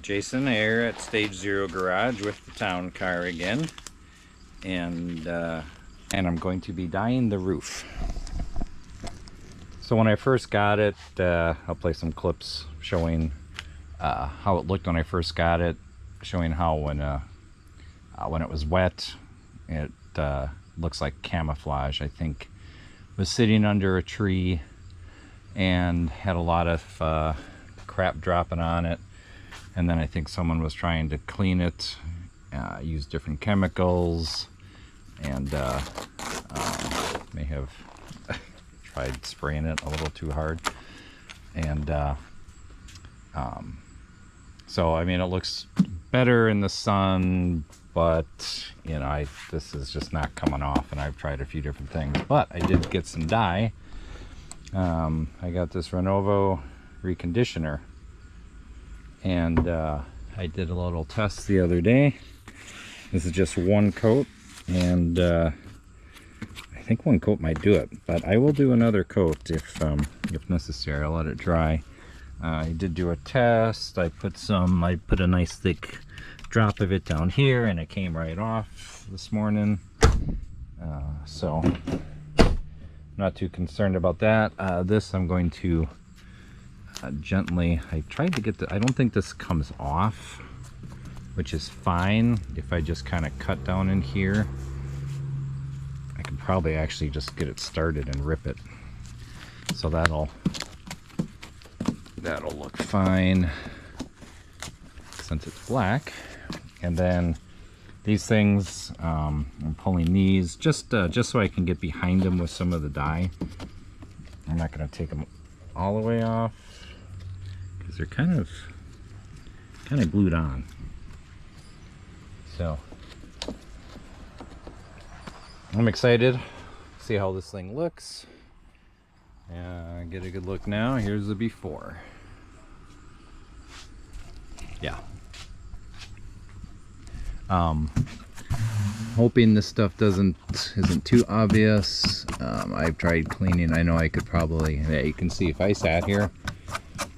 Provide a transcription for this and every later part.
Jason here at Stage Zero Garage with the town car again, and I'm going to be dyeing the roof. So when I first got it, I'll play some clips showing how it looked when I first got it, showing how when it was wet, it looks like camouflage. I think was sitting under a tree and had a lot of crap dropping on it. And then I think someone was trying to clean it, use different chemicals, and may have tried spraying it a little too hard. And so I mean, it looks better in the sun, but you know, this is just not coming off, and I've tried a few different things. But I did get some dye. I got this Renovo reconditioner, and I did a little test the other day. This is just one coat, and I think one coat might do it, but I will do another coat if necessary. I'll let it dry. I did do a test. I put a nice thick drop of it down here, and it came right off this morning, so not too concerned about that. This I'm going to gently, I tried to get I don't think this comes off, which is fine. If I just kind of cut down in here, I can probably actually just get it started and rip it. So that'll look fine since it's black. And then these things, I'm pulling these just so I can get behind them with some of the dye. I'm not going to take them all the way off, because they're kind of glued on. So I'm excited to see how this thing looks. Get a good look now. Here's the before. Yeah. Hoping this stuff isn't too obvious. I've tried cleaning. I know I could probably, yeah, you can see if I sat here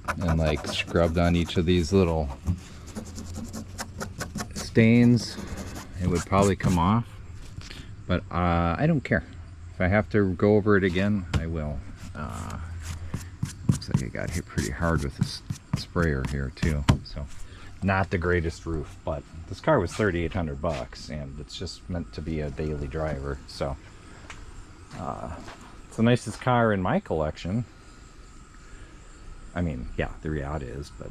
and like scrubbed on each of these little stains, it would probably come off, but I don't care. If I have to go over it again, I will. Looks like I got hit pretty hard with this sprayer here too, so not the greatest roof, but this car was $3,800 and it's just meant to be a daily driver, so it's the nicest car in my collection. I mean, yeah, the Riata is, but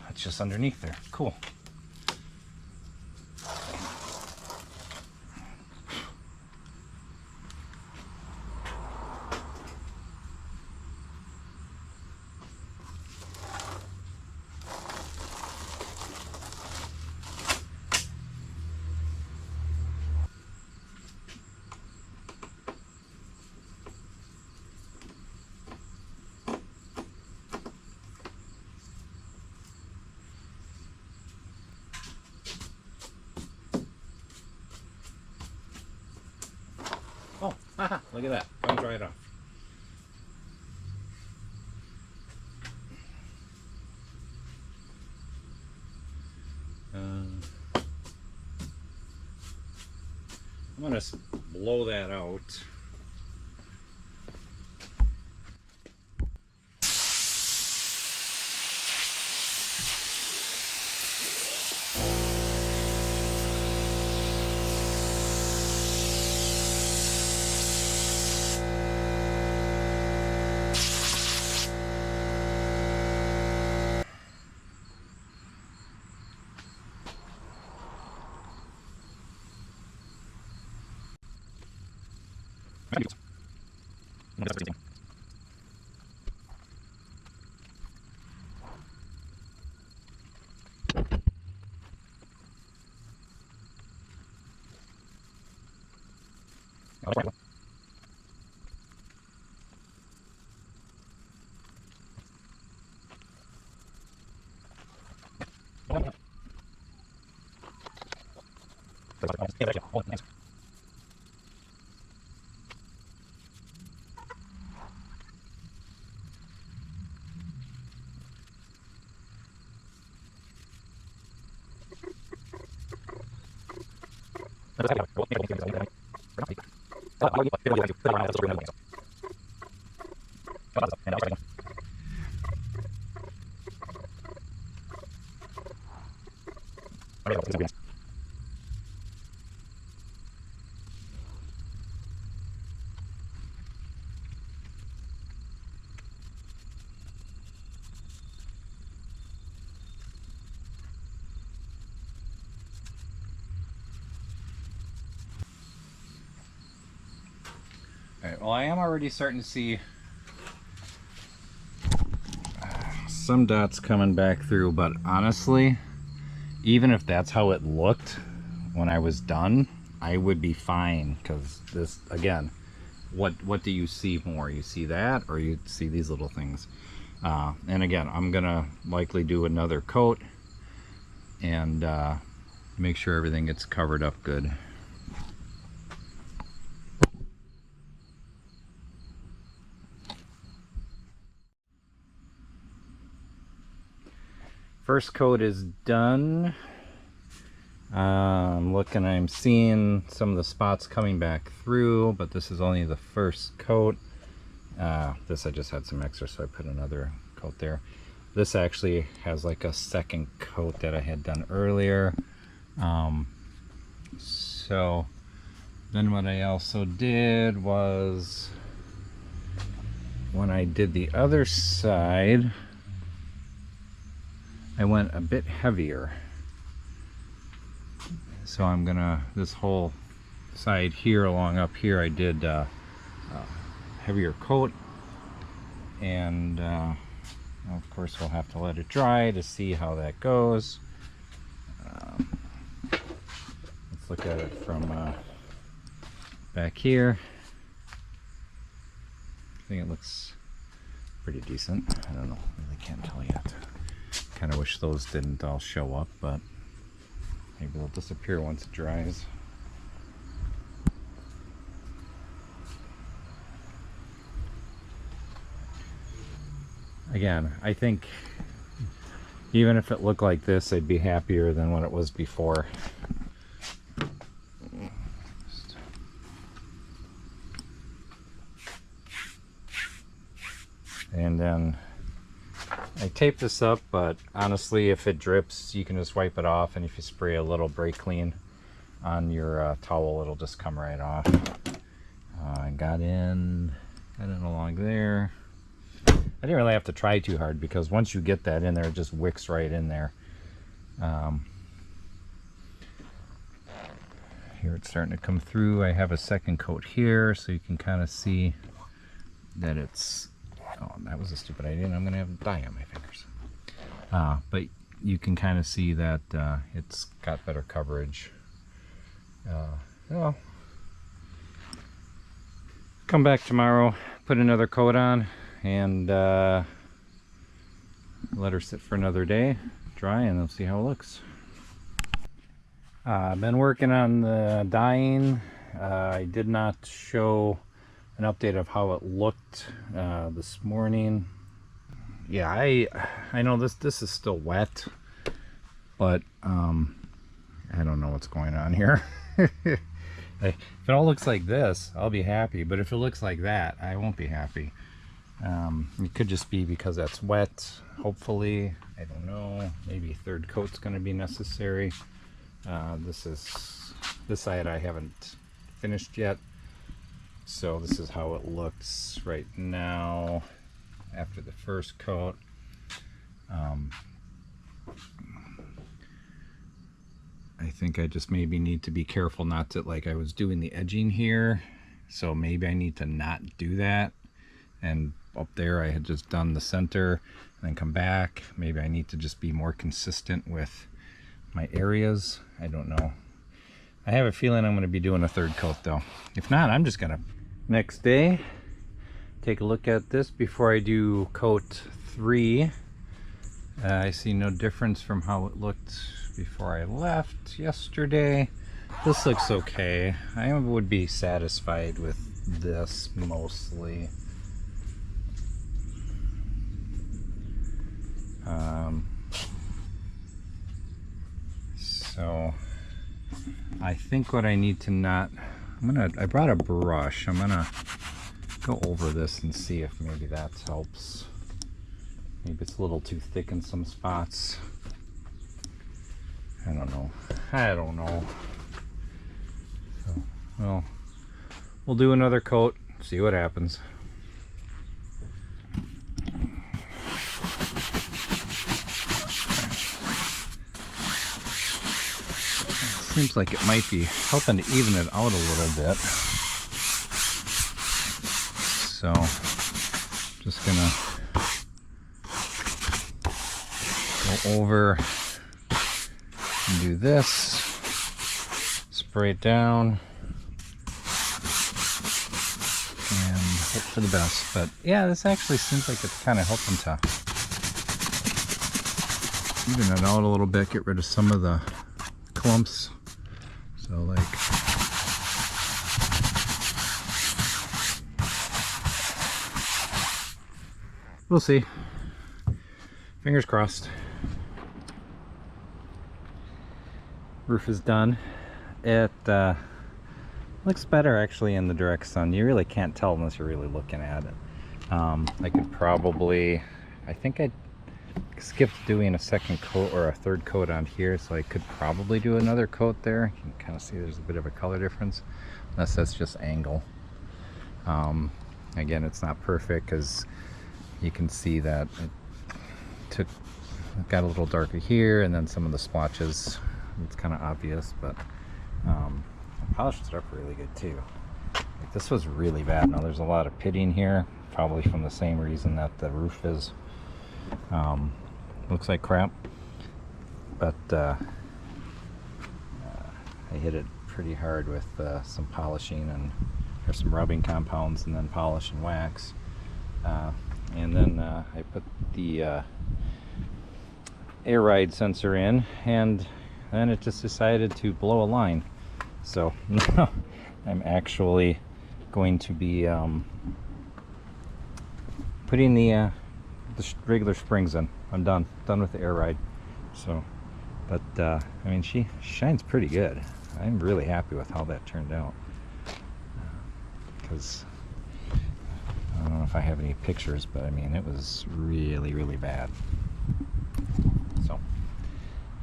it's just underneath there. Cool. Oh, haha, look at that. Comes right off. I'm gonna blow that out. Alright, well I am already starting to see some dots coming back through, but honestly, even if that's how it looked when I was done, I would be fine, because this, again, what do you see more? You see that, or you see these little things? And again, I'm gonna likely do another coat and make sure everything gets covered up good. First coat is done. I'm seeing some of the spots coming back through, but this is only the first coat. This I just had some extra, so I put another coat there. This actually has like a second coat that I had done earlier. So then what I also did was, when I did the other side, I went a bit heavier. So I'm gonna, this whole side here along up here, I did a heavier coat, and of course we'll have to let it dry to see how that goes. Let's look at it from back here. I think it looks pretty decent. I don't know, really can't tell yet. Kind of wish those didn't all show up, but maybe they'll disappear once it dries. Again, I think even if it looked like this, I'd be happier than what it was before. And then I tape this up, but honestly, if it drips, you can just wipe it off, and if you spray a little brake clean on your towel, it'll just come right off. I got in along there. I didn't really have to try too hard, because once you get that in there, it just wicks right in there. Here it's starting to come through. I have a second coat here, so you can kind of see that it's, oh, that was a stupid idea, and I'm gonna have dye on my fingers. But you can kind of see that it's got better coverage. Well, come back tomorrow, put another coat on, and let her sit for another day, dry, and we'll see how it looks. I've been working on the dyeing. I did not show an update of how it looked this morning. Yeah, I know this is still wet, but I don't know what's going on here. If it all looks like this, I'll be happy, but if it looks like that, I won't be happy. It could just be because that's wet, hopefully. I don't know, maybe a third coat's going to be necessary. This side I haven't finished yet, so this is how it looks right now after the first coat. I think I just maybe need to be careful not to, like I was doing the edging here, so maybe I need to not do that. And up there I had just done the center and then come back. Maybe I need to just be more consistent with my areas. I don't know. I have a feeling I'm going to be doing a third coat though. If not, I'm just gonna next day take a look at this before I do coat 3. I see no difference from how it looked before I left yesterday. This looks okay. I would be satisfied with this mostly. So I think what I need to I brought a brush. I'm gonna go over this and see if maybe that helps. Maybe it's a little too thick in some spots. I don't know. So, well, we'll do another coat, see what happens. Seems like it might be helping to even it out a little bit. So, just gonna go over and do this, spray it down, and hope for the best. But yeah, this actually seems like it's kind of helping to even it out a little bit, get rid of some of the clumps. So like, we'll see. Fingers crossed. Roof is done. It looks better actually in the direct sun. You really can't tell unless you're really looking at it. I could probably, I think I skipped doing a second coat or a third coat on here, so I could probably do another coat there. You can kind of see there's a bit of a color difference, unless that's just angle. Again, it's not perfect because you can see that it got a little darker here, and then some of the splotches, it's kind of obvious, but I polished it up really good too. Like, this was really bad. Now there's a lot of pitting here, probably from the same reason that the roof is looks like crap, but I hit it pretty hard with some polishing or some rubbing compounds, and then polish and wax, and then I put the air ride sensor in, and then it just decided to blow a line. So now I'm actually going to be putting the regular springs in. I'm done with the air ride. So, but I mean, she shines pretty good. I'm really happy with how that turned out, because I don't know if I have any pictures, but I mean, it was really bad. So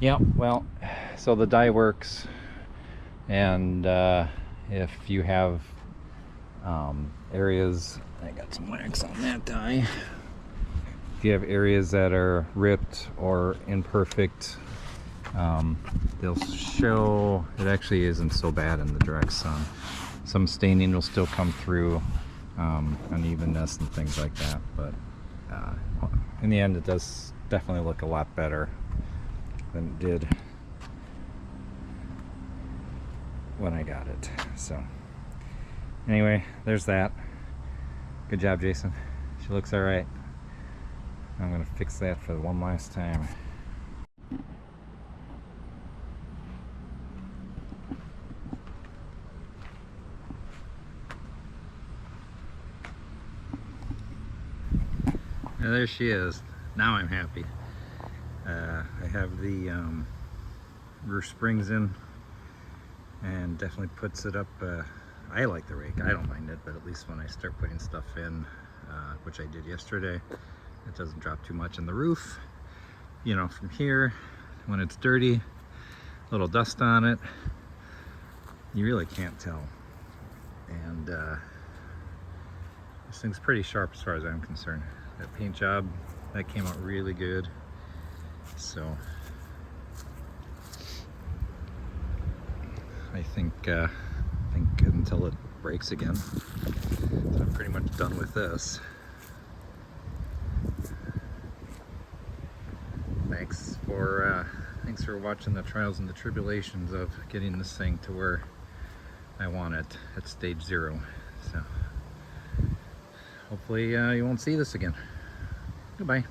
yeah, well, so the dye works, and if you have areas, I got some wax on that dye. If you have areas that are ripped or imperfect, they'll show. It actually isn't so bad in the direct sun. Some staining will still come through, unevenness and things like that, but in the end it does definitely look a lot better than it did when I got it. So anyway, there's that. Good job, Jason. She looks all right. I'm gonna fix that for one last time. Now there she is. Now I'm happy. I have the roof springs in, and definitely puts it up. I like the rake. I don't mind it, but at least when I start putting stuff in, which I did yesterday, it doesn't drop too much in the roof. You know, from here, when it's dirty, a little dust on it, you really can't tell. And this thing's pretty sharp as far as I'm concerned. That paint job, that came out really good. So I think until it breaks again, so I'm pretty much done with this. Thanks for watching the trials and the tribulations of getting this thing to where I want it at stage 0. So hopefully you won't see this again. Goodbye.